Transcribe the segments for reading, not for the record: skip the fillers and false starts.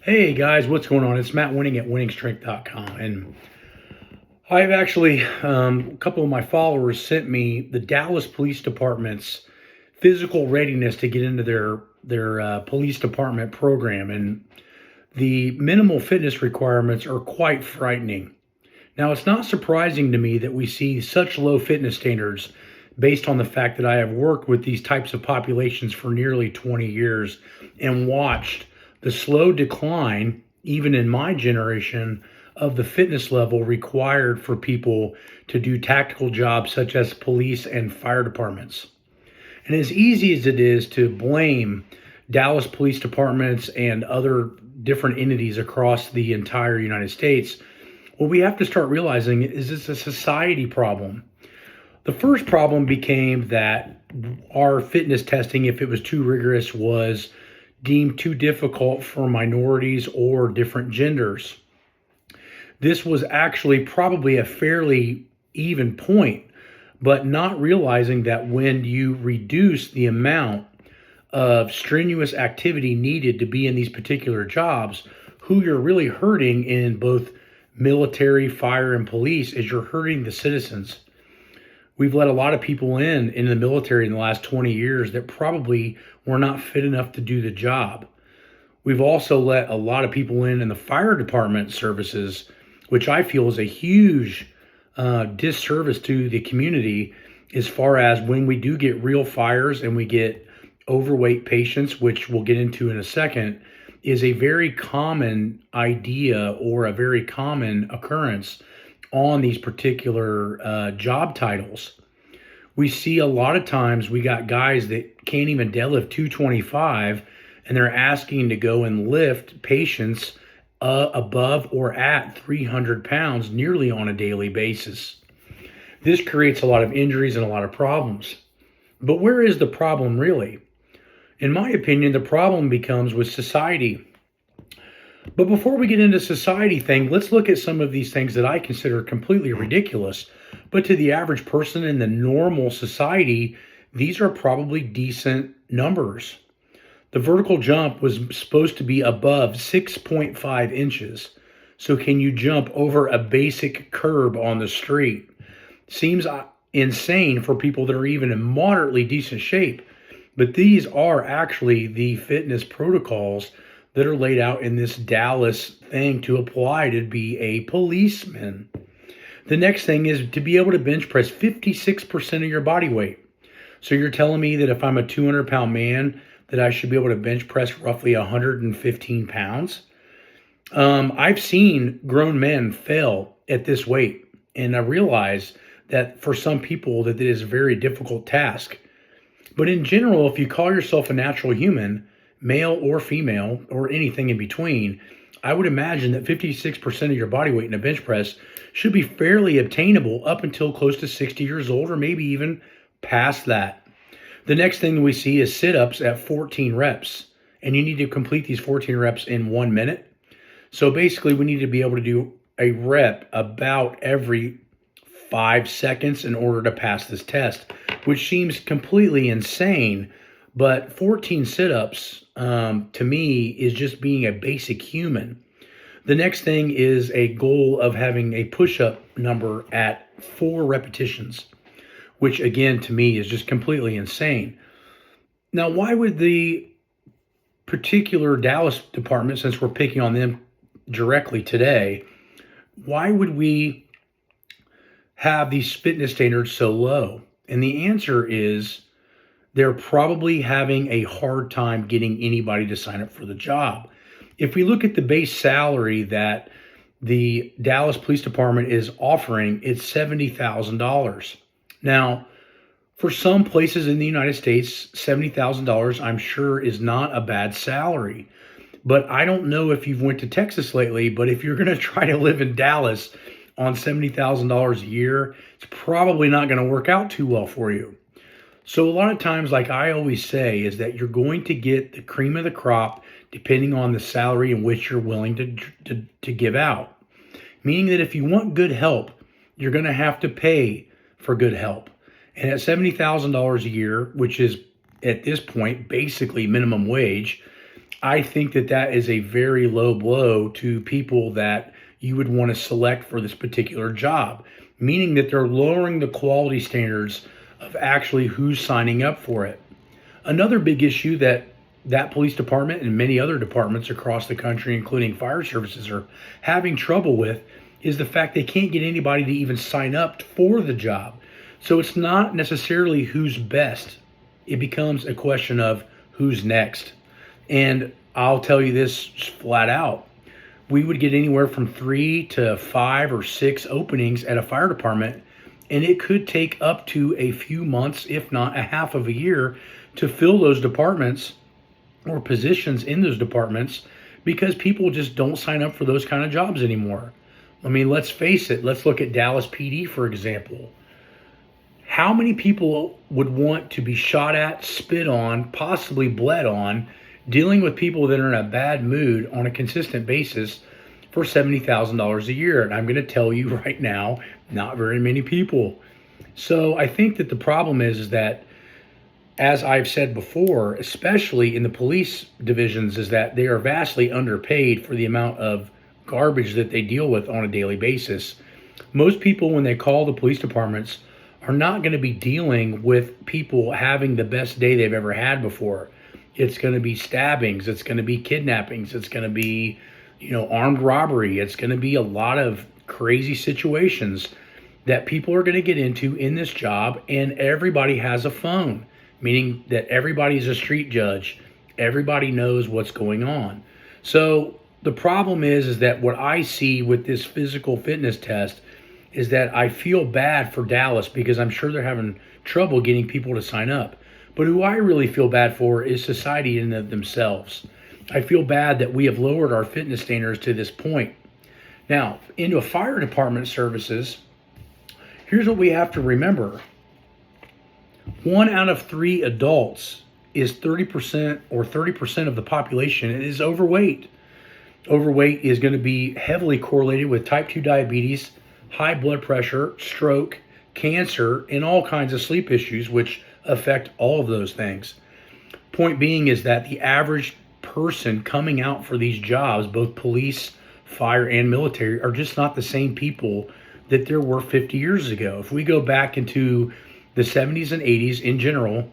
Hey guys, what's going on? It's Matt Winning at winningstrength.com. And I've actually, a couple of my followers sent me the Dallas Police Department's physical readiness to get into their police department program. And the minimal fitness requirements are quite frightening. Now, it's not surprising to me that we see such low fitness standards based on the fact that I have worked with these types of populations for nearly 20 years and watched the slow decline, even in my generation, of the fitness level required for people to do tactical jobs such as police and fire departments. And as easy as it is to blame Dallas police departments and other different entities across the entire United States, what we have to start realizing is it's a society problem. The first problem became that our fitness testing, if it was too rigorous, was deemed too difficult for minorities or different genders. This was actually probably a fairly even point, but not realizing that when you reduce the amount of strenuous activity needed to be in these particular jobs, who you're really hurting in both military, fire, and police is you're hurting the citizens. We've let a lot of people in the military in the last 20 years that probably were not fit enough to do the job. We've also let a lot of people in the fire department services, which I feel is a huge disservice to the community as far as when we do get real fires and we get overweight patients, which we'll get into in a second, is a very common idea or a very common occurrence on these particular job titles. We see a lot of times we got guys that can't even deadlift 225 and they're asking to go and lift patients above or at 300 pounds nearly on a daily basis. This creates a lot of injuries and a lot of problems. But where is the problem really? In my opinion, the problem becomes with society. But before we get into society thing, let's look at some of these things that I consider completely ridiculous. But to the average person in the normal society, these are probably decent numbers. The vertical jump was supposed to be above 6.5 inches. So can you jump over a basic curb on the street? Seems insane for people that are even in moderately decent shape. But these are actually the fitness protocols that are laid out in this Dallas thing to apply to be a policeman. The next thing is to be able to bench press 56% of your body weight. So you're telling me that if I'm a 200-pound man, that I should be able to bench press roughly 115 pounds? I've seen grown men fail at this weight, and I realize that for some people that it is a very difficult task. But in general, if you call yourself a natural human, male or female, or anything in between, I would imagine that 56% of your body weight in a bench press should be fairly obtainable up until close to 60 years old, or maybe even past that. The next thing we see is sit-ups at 14 reps, and you need to complete these 14 reps in 1 minute. So basically, we need to be able to do a rep about every 5 seconds in order to pass this test, which seems completely insane. But 14 sit-ups, to me, is just being a basic human. The next thing is a goal of having a push-up number at 4 repetitions, which again, to me, is just completely insane. Now, why would the particular Dallas department, since we're picking on them directly today, why would we have these fitness standards so low? And the answer is they're probably having a hard time getting anybody to sign up for the job. If we look at the base salary that the Dallas Police Department is offering, it's $70,000. Now, for some places in the United States, $70,000 I'm sure is not a bad salary. But I don't know if you've went to Texas lately, but if you're going to try to live in Dallas on $70,000 a year, it's probably not going to work out too well for you. So a lot of times, like I always say, is that you're going to get the cream of the crop depending on the salary in which you're willing to give out. Meaning that if you want good help, you're going to have to pay for good help. And at $70,000 a year, which is at this point basically minimum wage, I think that that is a very low blow to people that you would want to select for this particular job, meaning that they're lowering the quality standards of actually who's signing up for it. Another big issue that that police department and many other departments across the country, including fire services, are having trouble with is the fact they can't get anybody to even sign up for the job. So it's not necessarily who's best. It becomes a question of who's next. And I'll tell you this flat out. We would get anywhere from 3 to 5 or 6 openings at a fire department, and it could take up to a few months, if not a half of a year, to fill those departments or positions in those departments because people just don't sign up for those kind of jobs anymore. I mean, let's face it. Let's look at Dallas PD, for example. How many people would want to be shot at, spit on, possibly bled on, dealing with people that are in a bad mood on a consistent basis for $70,000 a year? And I'm going to tell you right now, not very many people. So I think that the problem is that, as I've said before, especially in the police divisions, is that they are vastly underpaid for the amount of garbage that they deal with on a daily basis. Most people, when they call the police departments, are not going to be dealing with people having the best day they've ever had before. It's going to be stabbings. It's going to be kidnappings. It's going to be, armed robbery. It's going to be a lot of crazy situations that people are going to get into in this job, and everybody has a phone, meaning that everybody's a street judge. Everybody knows what's going on. So the problem is that what I see with this physical fitness test is that I feel bad for Dallas because I'm sure they're having trouble getting people to sign up. But who I really feel bad for is society in of themselves. I feel bad that we have lowered our fitness standards to this point. Now, into fire department services, here's what we have to remember. 1 out of 3 adults is 30% or 30% of the population is overweight. Overweight is going to be heavily correlated with type 2 diabetes, high blood pressure, stroke, cancer, and all kinds of sleep issues, which affect all of those things. Point being is that the average person coming out for these jobs, both police, fire, and military, are just not the same people that there were 50 years ago. If we go back into the 70s and 80s in general,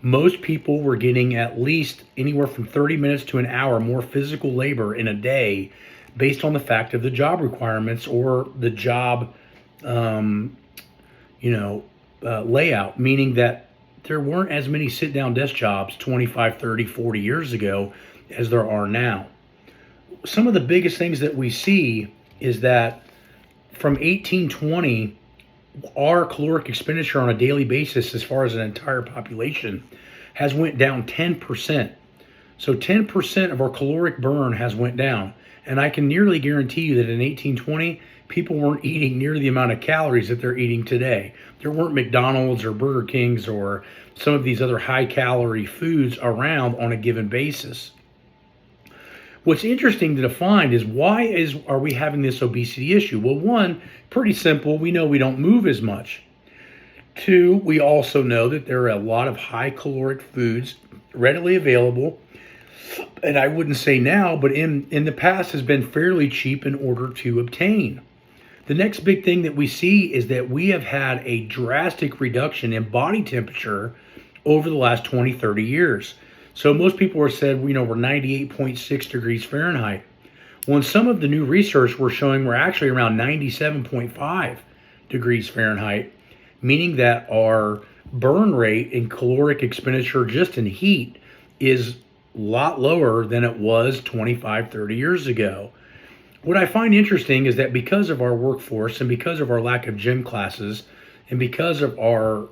most people were getting at least anywhere from 30 minutes to an hour more physical labor in a day based on the fact of the job requirements or the job, layout, meaning that there weren't as many sit-down desk jobs 25, 30, 40 years ago as there are now. Some of the biggest things that we see is that from 1820, our caloric expenditure on a daily basis as far as an entire population has went down 10%. So 10% of our caloric burn has went down. And I can nearly guarantee you that in 1820, people weren't eating near the amount of calories that they're eating today. There weren't McDonald's or Burger Kings or some of these other high-calorie foods around on a given basis. What's interesting to find is are we having this obesity issue? Well, 1, pretty simple. We know we don't move as much. 2, we also know that there are a lot of high-caloric foods readily available. And I wouldn't say now, but in the past has been fairly cheap in order to obtain. The next big thing that we see is that we have had a drastic reduction in body temperature over the last 20, 30 years. So most people have said, we're 98.6 degrees Fahrenheit. Well, in some of the new research we're showing we're actually around 97.5 degrees Fahrenheit, meaning that our burn rate in caloric expenditure just in heat is a lot lower than it was 25, 30 years ago. What I find interesting is that because of our workforce and because of our lack of gym classes and because of our,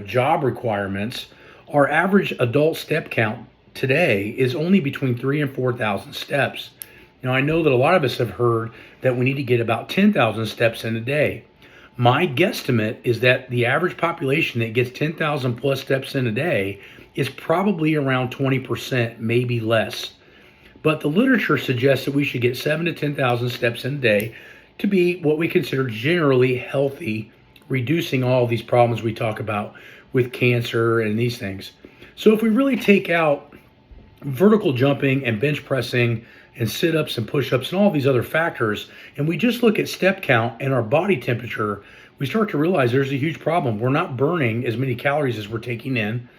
job requirements, our average adult step count today is only between 3,000 and 4,000 steps. Now, I know that a lot of us have heard that we need to get about 10,000 steps in a day. My guesstimate is that the average population that gets 10,000 plus steps in a day is probably around 20%, maybe less. But the literature suggests that we should get 7,000 to 10,000 steps in a day to be what we consider generally healthy, reducing all of these problems we talk about with cancer and these things. So if we really take out vertical jumping and bench pressing and sit-ups and push-ups and all these other factors, and we just look at step count and our body temperature, we start to realize there's a huge problem. We're not burning as many calories as we're taking in,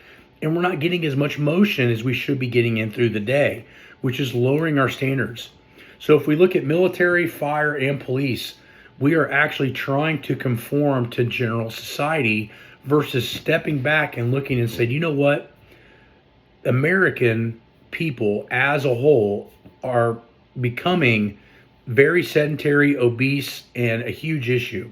and we're not getting as much motion as we should be getting in through the day, which is lowering our standards. So if we look at military, fire, and police, we are actually trying to conform to general society versus stepping back and looking and saying, you know what? American people as a whole are becoming very sedentary, obese, and a huge issue.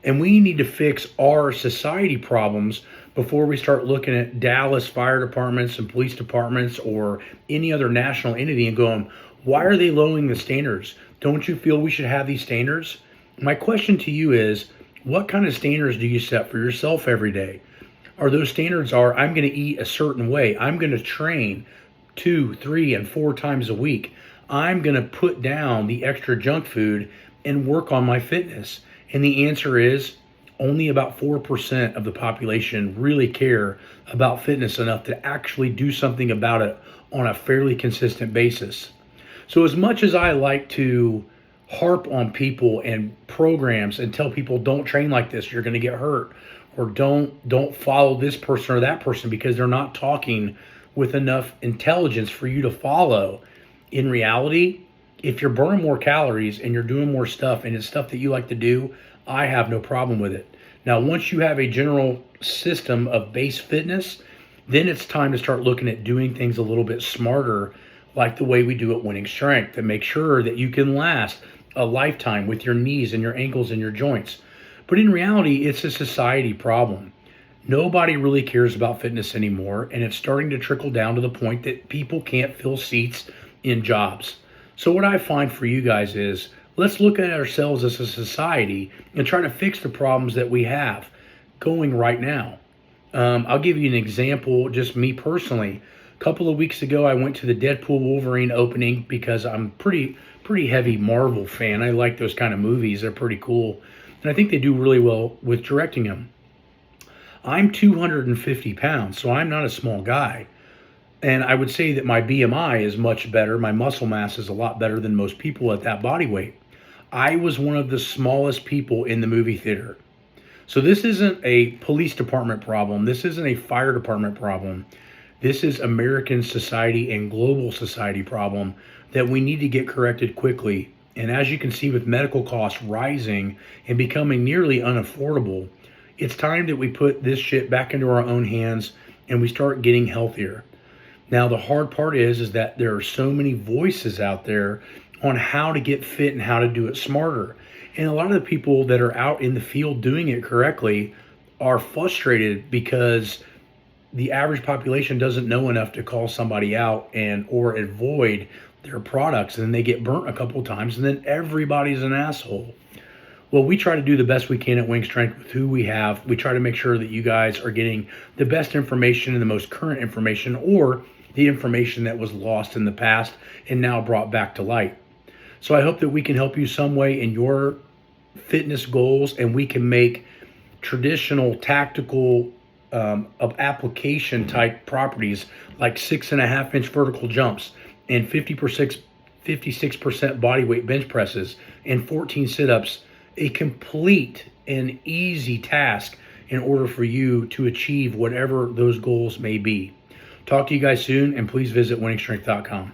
And we need to fix our society problems before we start looking at Dallas fire departments and police departments or any other national entity and going, why are they lowering the standards? Don't you feel we should have these standards? My question to you is, what kind of standards do you set for yourself every day? Are those standards I'm going to eat a certain way. I'm going to train 2, 3, and 4 times a week. I'm going to put down the extra junk food and work on my fitness. And the answer is only about 4% of the population really care about fitness enough to actually do something about it on a fairly consistent basis. So as much as I like to harp on people and programs and tell people don't train like this, you're going to get hurt, or don't follow this person or that person because they're not talking with enough intelligence for you to follow. In reality, if you're burning more calories and you're doing more stuff and it's stuff that you like to do, I have no problem with it. Now, once you have a general system of base fitness, then it's time to start looking at doing things a little bit smarter, like the way we do at Winning Strength, to make sure that you can last a lifetime with your knees and your ankles and your joints. But in reality, it's a society problem. Nobody really cares about fitness anymore, and it's starting to trickle down to the point that people can't fill seats in jobs. So what I find for you guys is, let's look at ourselves as a society and try to fix the problems that we have going right now. I'll give you an example, just me personally. A couple of weeks ago, I went to the Deadpool Wolverine opening because I'm pretty heavy Marvel fan. I like those kind of movies. They're pretty cool. And I think they do really well with directing them. I'm 250 pounds, so I'm not a small guy. And I would say that my BMI is much better. My muscle mass is a lot better than most people at that body weight. I was one of the smallest people in the movie theater. So this isn't a police department problem. This isn't a fire department problem. This is American society and global society problem that we need to get corrected quickly. And as you can see, with medical costs rising and becoming nearly unaffordable, it's time that we put this shit back into our own hands and we start getting healthier. Now, the hard part is that there are so many voices out there on how to get fit and how to do it smarter. And a lot of the people that are out in the field doing it correctly are frustrated because the average population doesn't know enough to call somebody out and or avoid their products, and then they get burnt a couple of times, and then everybody's an asshole. Well, we try to do the best we can at Winning Strength with who we have. We try to make sure that you guys are getting the best information and the most current information, or the information that was lost in the past and now brought back to light. So I hope that we can help you some way in your fitness goals, and we can make traditional tactical of application type properties like 6.5-inch vertical jumps and 56% body weight bench presses and 14 sit-ups a complete and easy task in order for you to achieve whatever those goals may be. Talk to you guys soon, and please visit winningstrength.com.